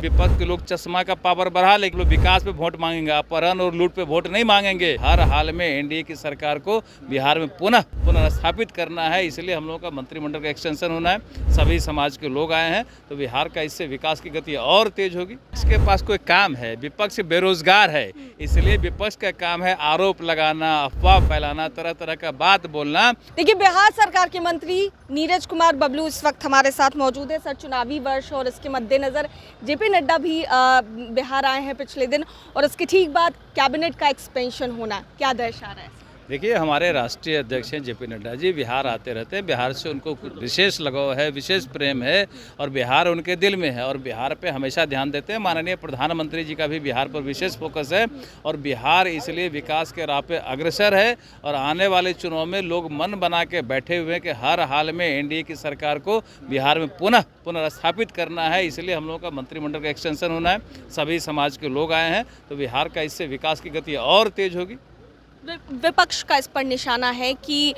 विपक्ष के लोग चश्मा का पावर बढ़ा, लेकिन लोग विकास पे वोट मांगेंगे, अपहरण और लूट पे वोट नहीं मांगेंगे। हर हाल में एनडीए की सरकार को बिहार में पुनर्स्थापित करना है, इसलिए हम लोगों का मंत्रिमंडल का एक्सटेंशन होना है। सभी समाज के लोग आए हैं, तो बिहार का इससे विकास की गति और तेज होगी। इसके पास कोई काम है, विपक्ष बेरोजगार है, इसलिए विपक्ष का काम है आरोप लगाना, अफवाह फैलाना, तरह तरह का बात बोलना। देखिए, बिहार सरकार के मंत्री नीरज कुमार बबलू इस वक्त हमारे साथ मौजूद है। सर, चुनावी वर्ष और इसके मद्देनजर जेपी नड्डा भी बिहार आए हैं पिछले दिन, और इसके ठीक बाद कैबिनेट का एक्सपेंशन होना क्या दर्शा रहा है? देखिए, हमारे राष्ट्रीय अध्यक्ष हैं जेपी नड्डा जी, बिहार आते रहते हैं। बिहार से उनको विशेष लगाव है, विशेष प्रेम है, और बिहार उनके दिल में है, और बिहार पे हमेशा ध्यान देते हैं। माननीय प्रधानमंत्री जी का भी बिहार पर विशेष फोकस है, और बिहार इसलिए विकास के राह पे अग्रसर है। और आने वाले चुनाव में लोग मन बना के बैठे हुए हैं कि हर हाल में एनडीए की सरकार को बिहार में पुनर्स्थापित करना है, इसलिए हम लोगों का मंत्रिमंडल का एक्सटेंशन होना है। सभी समाज के लोग आए हैं, तो बिहार का इससे विकास की गति और तेज होगी। विपक्ष का इस पर निशाना है कि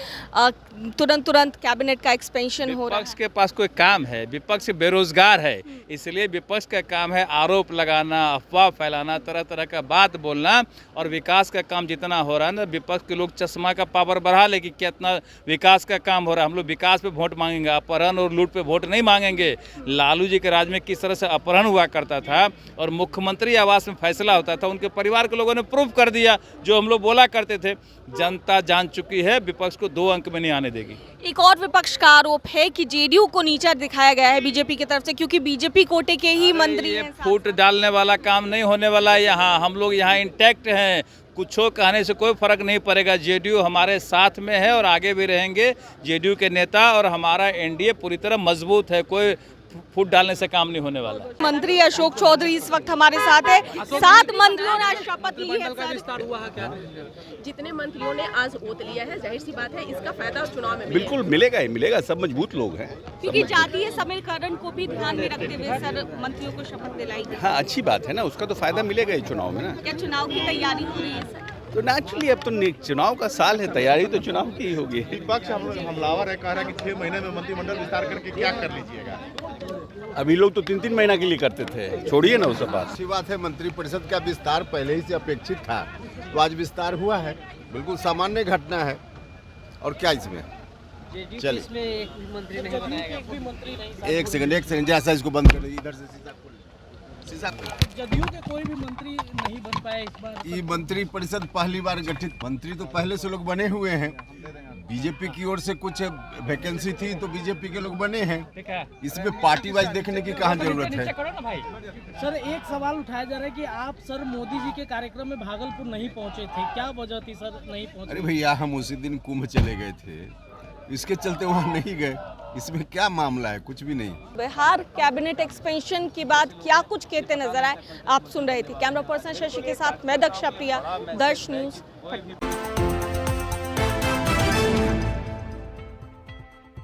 तुरंत कैबिनेट का एक्सपेंशन हो रहा है। विपक्ष के पास कोई काम है, विपक्ष बेरोजगार है, इसलिए विपक्ष का काम है आरोप लगाना, अफवाह फैलाना, तरह तरह का बात बोलना। और विकास का काम जितना हो रहा है ना, विपक्ष के लोग चश्मा का पावर बढ़ा, लेकिन कितना विकास का काम हो रहा है। हम लोग विकास पे वोट मांगेंगे, अपहरण और लूट पे वोट नहीं मांगेंगे। लालू जी के राज में किस तरह से अपहरण हुआ करता था और मुख्यमंत्री आवास में फैसला होता था, उनके परिवार के लोगों ने प्रूफ कर दिया। जो हम लोग बोला करते थे, जनता जान चुकी है, विपक्ष को 2 अंक में नहीं आने देगी। एक और विपक्ष का आरोप है कि जेडीयू को नीचा दिखाया गया है बीजेपी की तरफ से, क्योंकि बीजेपी कोटे के ही मंत्री हैं। फूट डालने वाला काम नहीं होने वाला है यहाँ। हम लोग यहाँ इंटैक्ट हैं, कुछो कहने से कोई फर्क नहीं पड़ेगा। जेडीयू हमारे साथ में है और आगे भी रहेंगे जेडीयू के नेता, और हमारा एनडीए पूरी तरह मजबूत है। कोई फूट डालने से काम नहीं होने वाला। मंत्री अशोक चौधरी इस वक्त हमारे साथ है। 7 मंत्रियों ने आज शपथ ली है। जितने मंत्रियों ने आज ओत लिया है, जाहिर सी बात है इसका फायदा चुनाव में बिल्कुल मिलेगा ही मिलेगा। सब मजबूत लोग हैं, क्योंकि जातीय समीकरण को भी ध्यान में रखते हुए सर मंत्रियों को शपथ दिलाई गई। हाँ, अच्छी बात है ना, उसका तो फायदा मिलेगा ही चुनाव में ना। क्या चुनाव की तैयारी हो रही है सर? तो नेचुरली अब तो चुनाव का साल है, तैयारी तो चुनाव की ही होगी। विपक्ष हमलावर है, कह रहा है कि 6 महीने में मंत्रिमंडल विस्तार करके क्या कर लीजिएगा। अभी लोग तो 3-3 महीना के लिए करते थे, छोड़िए ना वो सब बात। अच्छी बात है, मंत्रिपरिषद का विस्तार पहले ही से अपेक्षित था, तो आज विस्तार हुआ है। बिल्कुल सामान्य घटना है, और क्या इसमें। चलिए एक सेकंड, जैसा इसको बंद कर, इधर से शीशा जदयू के कोई भी मंत्री नहीं बन पाए इस बार। ये मंत्री परिषद पहली बार गठित, मंत्री तो पहले से लोग बने हुए हैं। बीजेपी की ओर से कुछ वैकेंसी थी तो बीजेपी के लोग बने हैं। इसमें पार्टी वाइज देखने की कहाँ जरूरत है। सर, एक सवाल उठाया जा रहा है कि आप सर मोदी जी के कार्यक्रम में भागलपुर नहीं पहुंचे थे, क्या वजह थी सर नहीं पहुंचे? अरे भैया, हम उसी दिन कुंभ चले गए थे, इसके चलते वहाँ नहीं गए। इसमें क्या मामला है, कुछ भी नहीं। बिहार कैबिनेट एक्सपेंशन के बाद क्या कुछ कहते नजर आए, आप सुन रहे थे। कैमरा पर्सन शशि के साथ मैं दक्षा प्रिया, दर्श न्यूज।